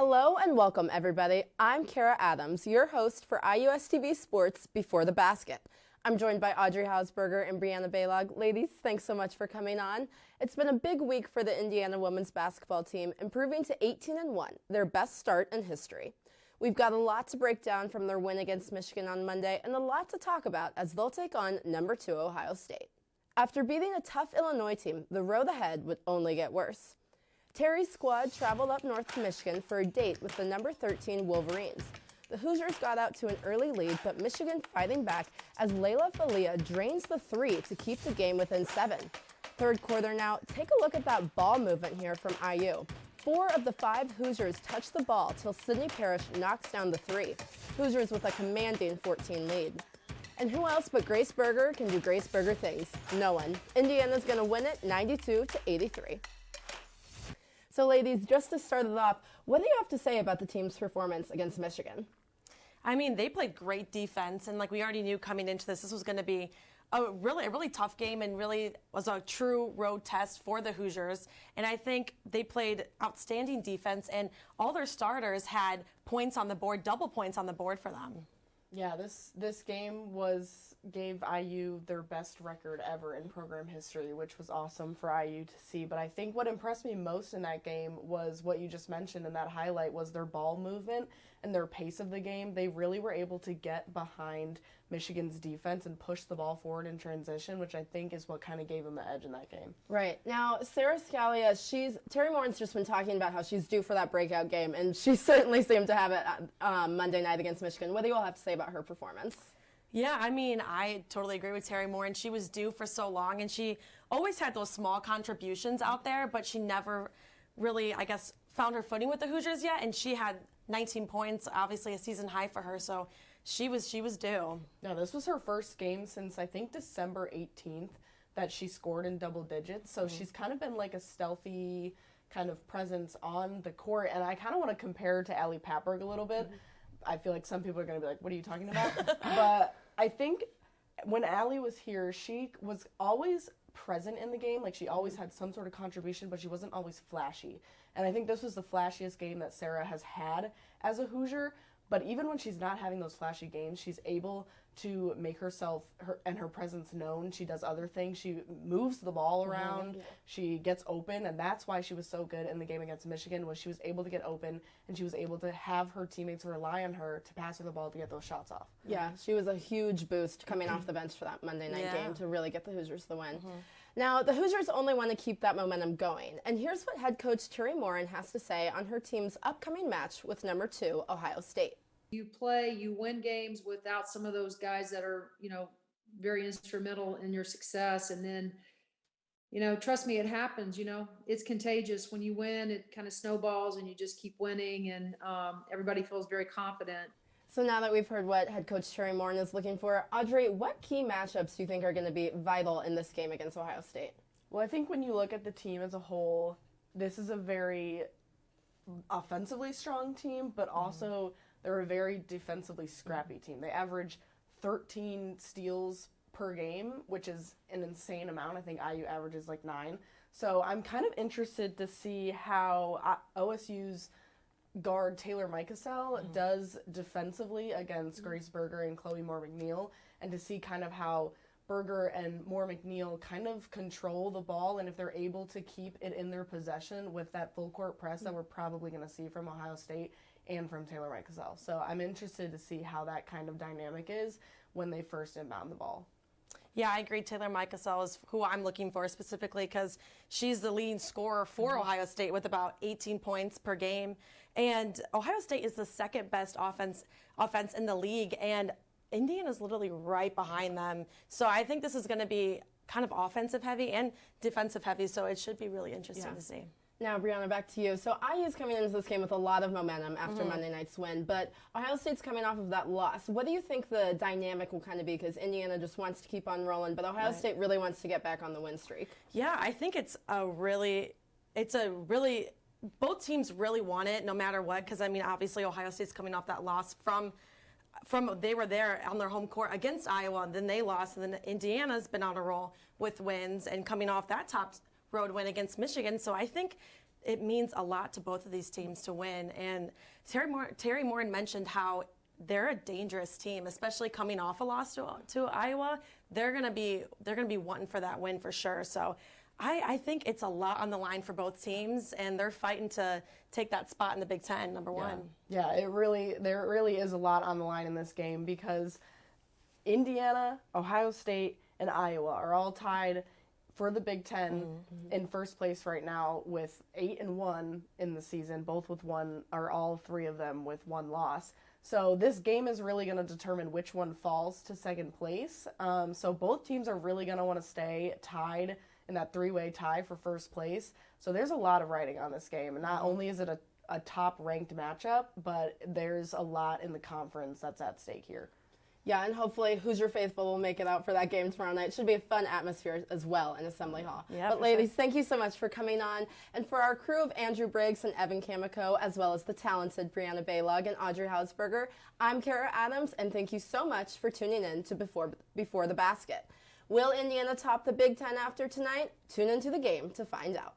Hello and welcome, everybody. I'm Kara Adams, your host for IUSTV Sports Before the Basket. I'm joined by Audrey Hausberger and Brianna Ballog. Ladies, thanks so much for coming on. It's been a big week for the Indiana women's basketball team, improving to 18-1, their best start in history. We've got a lot to break down from their win against Michigan on Monday and a lot to talk about as they'll take on number 2 Ohio State. After beating a tough Illinois team, the road ahead would only get worse. Terry's squad traveled up north to Michigan for a date with the number 13 Wolverines. The Hoosiers got out to an early lead, but Michigan fighting back as Layla Falia drains the three to keep the game within 7. Third quarter now, take a look at that ball movement here from IU. 4 of the 5 Hoosiers touched the ball till Sydney Parrish knocks down the 3. Hoosiers with a commanding 14 lead. And who else but Grace Berger can do Grace Berger things? No one. Indiana's going to win it 92-83. So ladies, just to start it off, what do you have to say about the team's performance against Michigan? I mean, they played great defense, and like we already knew coming into this was going to be a really tough game and really was a true road test for the Hoosiers. And I think they played outstanding defense, and all their starters had points on the board, double points on the board for them. Yeah, this game gave IU their best record ever in program history, which was awesome for IU to see. But I think what impressed me most in that game was what you just mentioned in that highlight was their ball movement and their pace of the game. They really were able to get behind Michigan's defense and push the ball forward in transition, which I think is what kind of gave them the edge in that game. Right. Now, Sarah Scalia, Terry Morin's just been talking about how she's due for that breakout game, and she certainly seemed to have it Monday night against Michigan. What do you all have to say about her performance? Yeah, I mean, I totally agree with Terry Morin. She was due for so long, and she always had those small contributions out there, but she never really, I guess, found her footing with the Hoosiers yet, and she had 19 points, obviously a season high for her, so she was due. No, this was her first game since, I think, December 18th that she scored in double digits, so she's kind of been like a stealthy kind of presence on the court, and I kind of want to compare her to Allie Papberg a little bit. I feel like some people are going to be like, what are you talking about? But I think when Allie was here, she was always present in the game. Like, she always had some sort of contribution, but she wasn't always flashy. And I think this was the flashiest game that Sarah has had as a Hoosier. But even when she's not having those flashy games, she's able to make herself and her presence known. She does other things. She moves the ball around. She gets open, and that's why she was so good in the game against Michigan, was she was able to get open, and she was able to have her teammates rely on her to pass her the ball to get those shots off. Yeah, she was a huge boost coming off the bench for that Monday night game to really get the Hoosiers the win. Now, the Hoosiers only want to keep that momentum going, and here's what head coach Terry Morin has to say on her team's upcoming match with number 2 Ohio State. You win games without some of those guys that are, very instrumental in your success. And then, trust me, it happens, it's contagious. When you win, it kind of snowballs and you just keep winning, and everybody feels very confident. So now that we've heard what head coach Terry Morin is looking for, Audrey, what key matchups do you think are going to be vital in this game against Ohio State? Well, I think when you look at the team as a whole, this is a very offensively strong team, but also they're a very defensively scrappy team. They average 13 steals per game, which is an insane amount. I think IU averages like 9. So I'm kind of interested to see how OSU's guard Taylor Micasell does defensively against Grace Berger and Chloe Moore-McNeil, and to see kind of how Berger and Moore-McNeil kind of control the ball, and if they're able to keep it in their possession with that full court press that we're probably going to see from Ohio State and from Taylor Micasell. So I'm interested to see how that kind of dynamic is when they first inbound the ball. Yeah, I agree. Taylor Micasell is who I'm looking for specifically because she's the leading scorer for Ohio State with about 18 points per game. And Ohio State is the second best offense in the league, and Indiana's literally right behind them. So I think this is going to be kind of offensive heavy and defensive heavy, so it should be really interesting to see. Now, Brianna, back to you. So IU's coming into this game with a lot of momentum after Monday night's win, but Ohio State's coming off of that loss. What do you think the dynamic will kind of be? Because Indiana just wants to keep on rolling, but Ohio State really wants to get back on the win streak. Yeah, I think both teams really want it no matter what, because, I mean, obviously Ohio State's coming off that loss from they were there on their home court against Iowa, and then they lost, and then Indiana's been on a roll with wins and coming off that top road win against Michigan. So I think it means a lot to both of these teams to win. And Terry Morin mentioned how they're a dangerous team, especially coming off a loss to Iowa. They're gonna be wanting for that win for sure. So I think it's a lot on the line for both teams, and they're fighting to take that spot in the Big Ten, number one. Yeah, there really is a lot on the line in this game because Indiana, Ohio State, and Iowa are all tied for the Big Ten in first place right now with 8-1 in the season, both with one, or all three of them with one loss. So this game is really going to determine which one falls to second place. So both teams are really going to want to stay tied in that three-way tie for first place. So there's a lot of riding on this game. And not only is it a top-ranked matchup, but there's a lot in the conference that's at stake here. Yeah, and hopefully Hoosier Faithful will make it out for that game tomorrow night. It should be a fun atmosphere as well in Assembly Hall. Yeah, but ladies, thank you so much for coming on. And for our crew of Andrew Briggs and Evan Kamiko, as well as the talented Brianna Ballog and Audrey Hausberger, I'm Kara Adams, and thank you so much for tuning in to Before the Basket. Will Indiana top the Big Ten after tonight? Tune into the game to find out.